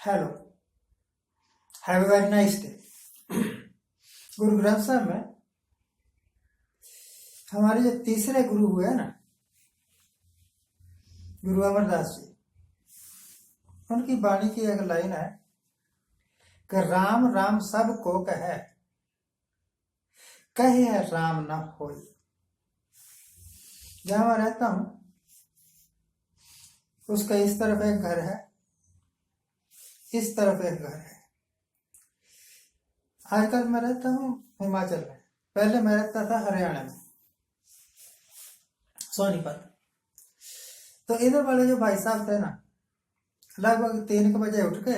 Hello, have a very nice day. Guru Granth साहब में हमारे जो तीसरे गुरु हुए ना, गुरु अमरदास जी, उनकी वाणी की एक लाइन है कि राम राम सब को कहे, कहे राम न होई। जहां मैं रहता हूं उसका इस तरफ एक घर है, इस तरफ एक घर है। आजकल मैं रहता हूँ हिमाचल में, पहले मैं रहता था हरियाणा में, सोनीपत। तो इधर वाले जो भाई साहब थे ना, लगभग 3 बजे उठ के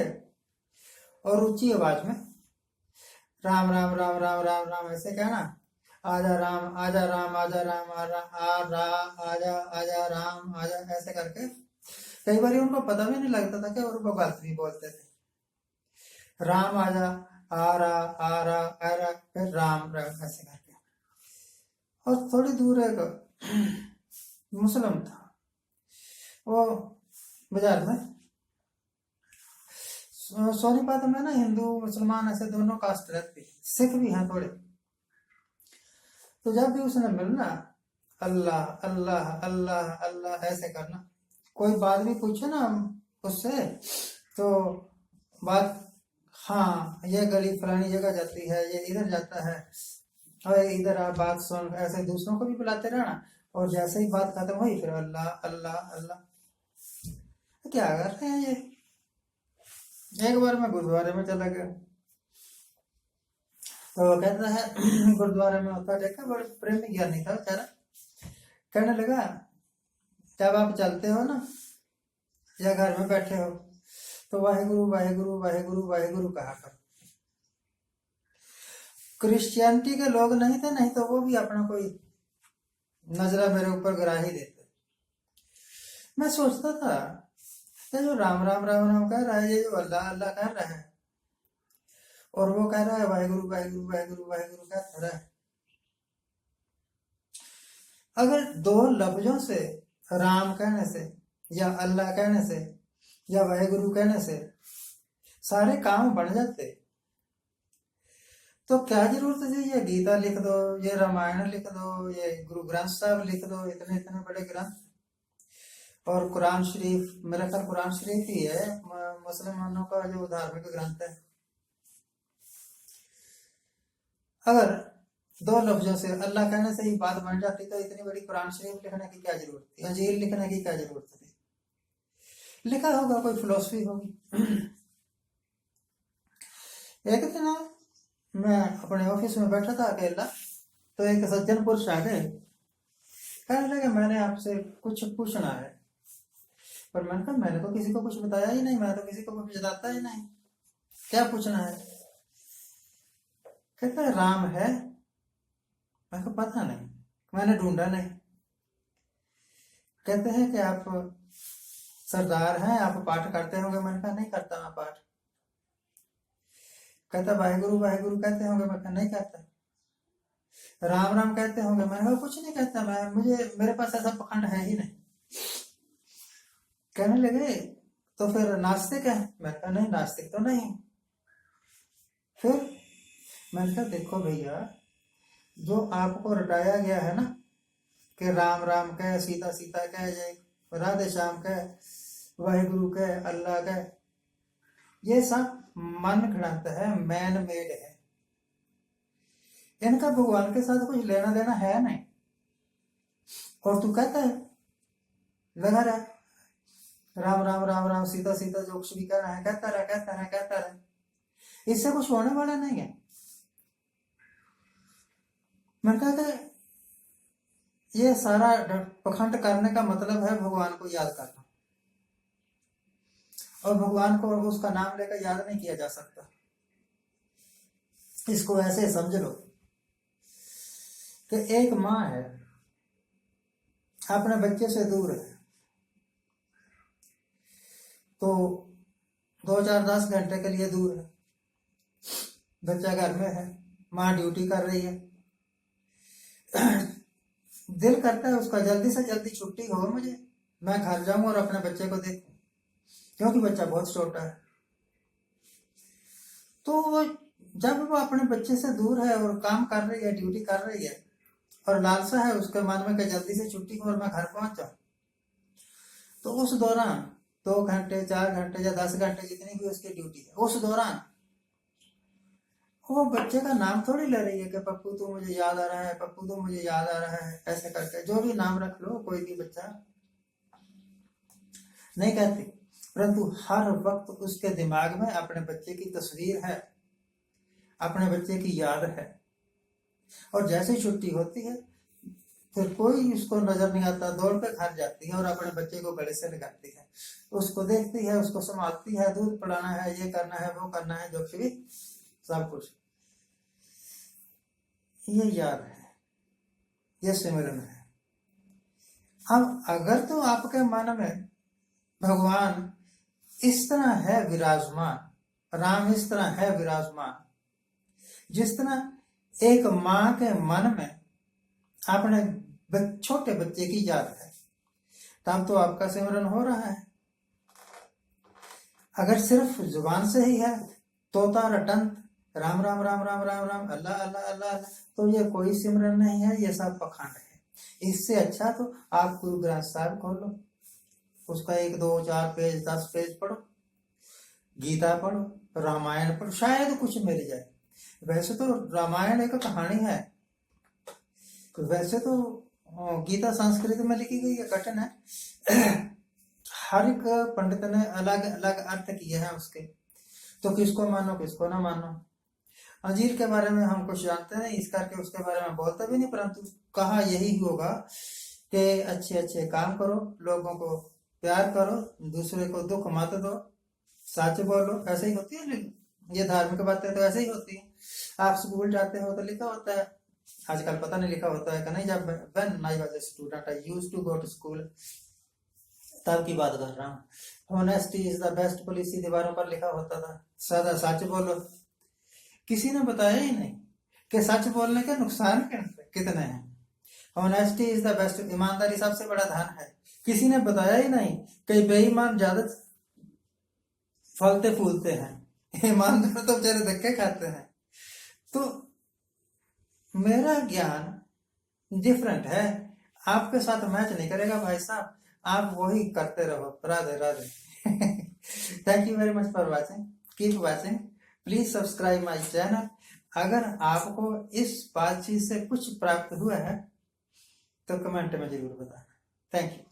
और ऊंची आवाज में राम राम राम राम राम राम ऐसे कहना, आजा राम आजा राम आजा राम आजा आजा राम आजा, ऐसे करके कई बार उनको पता भी नहीं लगता था कि और वो गलत भी बोलते थे। राम आजा आ रहा फिर राम राम ऐसे करके। और थोड़ी दूर एक मुस्लिम था, वो बाजार में, सोनीपत में ना हिंदू मुसलमान ऐसे दोनों कास्ट रहती, सिख भी हैं थोड़े। तो जब भी उसने मिलना, अल्लाह अल्लाह अल्लाह अल्लाह ऐसे करना। कोई बात भी पूछे ना उससे तो बात, हाँ ये गली फलानी जगह जाती है, ये इधर जाता है, और इधर आप बात सुन, ऐसे दूसरों को भी बुलाते रहना। और जैसे ही बात खत्म हुई फिर अल्लाह अल्लाह अल्लाह। क्या कर रहे हैं ये। एक बार मैं गुरुद्वारे में चला गया, तो वो कहता है गुरुद्वारे में होता देखा, बड़े प्रेमी ज्ञानी था बेचारा। कहने लगा जब आप चलते हो ना या घर में बैठे हो तो वाहेगुरु वाहेगुरु वाहेगुरु वाहेगुरु कहा कर। क्रिश्चियनिटी के लोग नहीं थे, नहीं तो वो भी अपना कोई नजरा मेरे ऊपर गिरा ही देते। मैं सोचता था ये जो राम राम राम राम कह रहा है, ये जो अल्लाह अल्लाह कह रहा है, और वो कह रहा है वाहेगुरु वाहेगुरु वाहेगुरु वाहेगुरु कह रहा है। अगर दो लफ्जों से, राम कहने से या अल्लाह कहने से या वाहेगुरु कहने से सारे काम बन जाते, तो क्या जरूरत है ये गीता लिख दो, ये रामायण लिख दो, ये गुरु ग्रंथ साहब लिख दो, इतने इतने बड़े ग्रंथ। और कुरान शरीफ, मेरा ख्याल कुरान शरीफ ही है मुसलमानों का जो धार्मिक ग्रंथ है। अगर दो लफ्जों से अल्लाह कहने से ही बात बन जाती तो इतनी बड़ी कुरान शरीफ लिखने की क्या जरूरत थी, अंजील लिखने की क्या जरूरत थी। लिखा होगा, कोई फिलोसफी होगी। एक दिन मैं अपने ऑफिस में बैठा था अकेला, तो एक सज्जन पुरुष आ गए, कहने लगे मैंने आपसे कुछ पूछना है। पर मैंने कहा मैंने तो किसी को कुछ बताया ही नहीं, मैं तो किसी को कुछ बताता ही नहीं, क्या पूछना है। कहता है राम है। मैं को पता नहीं, मैंने ढूंढा नहीं। कहते हैं कि आप सरदार हैं, आप पाठ करते होंगे। मैंने कहा नहीं करता मैं पाठ। कहता वाहेगुरु वाहेगुरु कहते होंगे। मैं कहा नहीं कहता। राम राम कहते होंगे। मैंने कहा कुछ नहीं कहता मैं, मेरे पास ऐसा पखंड है ही नहीं। कहने लगे तो फिर नास्तिक है। मैं कहा नहीं नास्तिक तो नहीं। फिर मैंने कहा देखो भैया, जो आपको रटाया गया है ना कि राम राम कह, सीता सीता कह, जय राधे श्याम कह, वाहेगुरु कह, अल्लाह कह, ये सब मन घड़ंत है, मैन मेड है। इनका भगवान के साथ कुछ लेना देना है नहीं। और तू कहता है लगा रहा राम राम राम राम सीता सीता, जो कुछ भी कहना है कहता रहा कहता रहा कहता रहा, इससे कुछ होने वाला नहीं है। मैंने कहा कि ये सारा पखंड करने का मतलब है भगवान को याद करना, और भगवान को उसका नाम लेकर याद नहीं किया जा सकता। इसको ऐसे समझ लो कि एक माँ है, अपने बच्चे से दूर है, तो 2-4-10 घंटे के लिए दूर है, बच्चा घर में है, माँ ड्यूटी कर रही है। दिल करता है उसका जल्दी से जल्दी छुट्टी हो, मुझे मैं घर जाऊं और अपने बच्चे को देखूं, क्योंकि बच्चा बहुत छोटा है। तो जब वो अपने बच्चे से दूर है और काम कर रही है, ड्यूटी कर रही है, और लालसा है उसके मन में कि जल्दी से छुट्टी हो और मैं घर पहुंच जाऊं, तो उस दौरान 2 घंटे 4 घंटे या 10 घंटे जितनी भी उसकी ड्यूटी है, उस दौरान वो बच्चे का नाम थोड़ी ले रही है कि पप्पू तू मुझे याद आ रहा है, पप्पू तू मुझे याद आ रहा है, ऐसे करके जो भी नाम रख लो, कोई भी बच्चा नहीं कहती, परंतु हर वक्त उसके दिमाग में अपने बच्चे की तस्वीर है, अपने बच्चे की याद है। और जैसे ही छुट्टी होती है फिर कोई उसको नजर नहीं आता, दौड़ पे घर जाती है और अपने बच्चे को गले से लगाती है, उसको देखती है, उसको संभालती है, दूध पिलाना है, ये करना है, वो करना है, जो भी सब कुछ। ये याद है, ये सिमरन है। अब अगर तो आपके मन में भगवान इस तरह है विराजमान, राम इस तरह है विराजमान, जिस तरह एक माँ के मन में अपने छोटे बच्चे की याद है, तब तो आपका सिमरन हो रहा है। अगर सिर्फ जुबान से ही है, तोता रटंत राम राम राम राम राम राम अल्लाह अल्लाह अल्लाह, तो ये कोई सिमरन नहीं है, ये सब पखंड है। इससे अच्छा तो आप गुरु ग्रंथ साहब खोलो, उसका 1 2 4 पेज 10 पेज पढ़ो, गीता पढ़ो, रामायण पढ़ो, शायद कुछ मिल जाए। वैसे तो रामायण एक कहानी है, वैसे तो गीता संस्कृत में लिखी गई है, कठिन है, हर एक पंडित ने अलग अलग अर्थ किए हैं उसके, तो किसको मानो किसको ना मानो। अंजीर के बारे में हम कुछ जानते नहीं, इस करके उसके बारे में बोलते भी नहीं, परंतु कहा यही होगा कि अच्छे अच्छे काम करो, लोगों को प्यार करो, दूसरे को दुख मत दो, सच बोलो, ऐसे ही होती है। ये धार्मिक बातें तो ऐसे ही होती है। आप स्कूल जाते हो तो लिखा होता है, आजकल पता नहीं लिखा होता है कि नहीं, जब when I was a student I used to go to school, तब की बात कर रहा हूँ। Honesty is the best policy दीवारों पर लिखा होता था, सदा सच बोलो। किसी ने बताया ही नहीं कि सच बोलने के नुकसान कितने हैं। ऑनेस्टी इज द बेस्ट, ईमानदारी सबसे बड़ा धन है। किसी ने बताया ही नहीं कि बेईमान ज्यादा फलते फूलते हैं, ईमानदार तो बेचारे धक्के खाते हैं। तो मेरा ज्ञान डिफरेंट है, आपके साथ मैच नहीं करेगा भाई साहब, आप वही करते रहो। Radhe Radhe. Thank you very much for watching, keep watching, please subscribe my channel. अगर आपको इस बातचीत से कुछ प्राप्त हुआ है तो कमेंट में जरूर बताना। Thank you.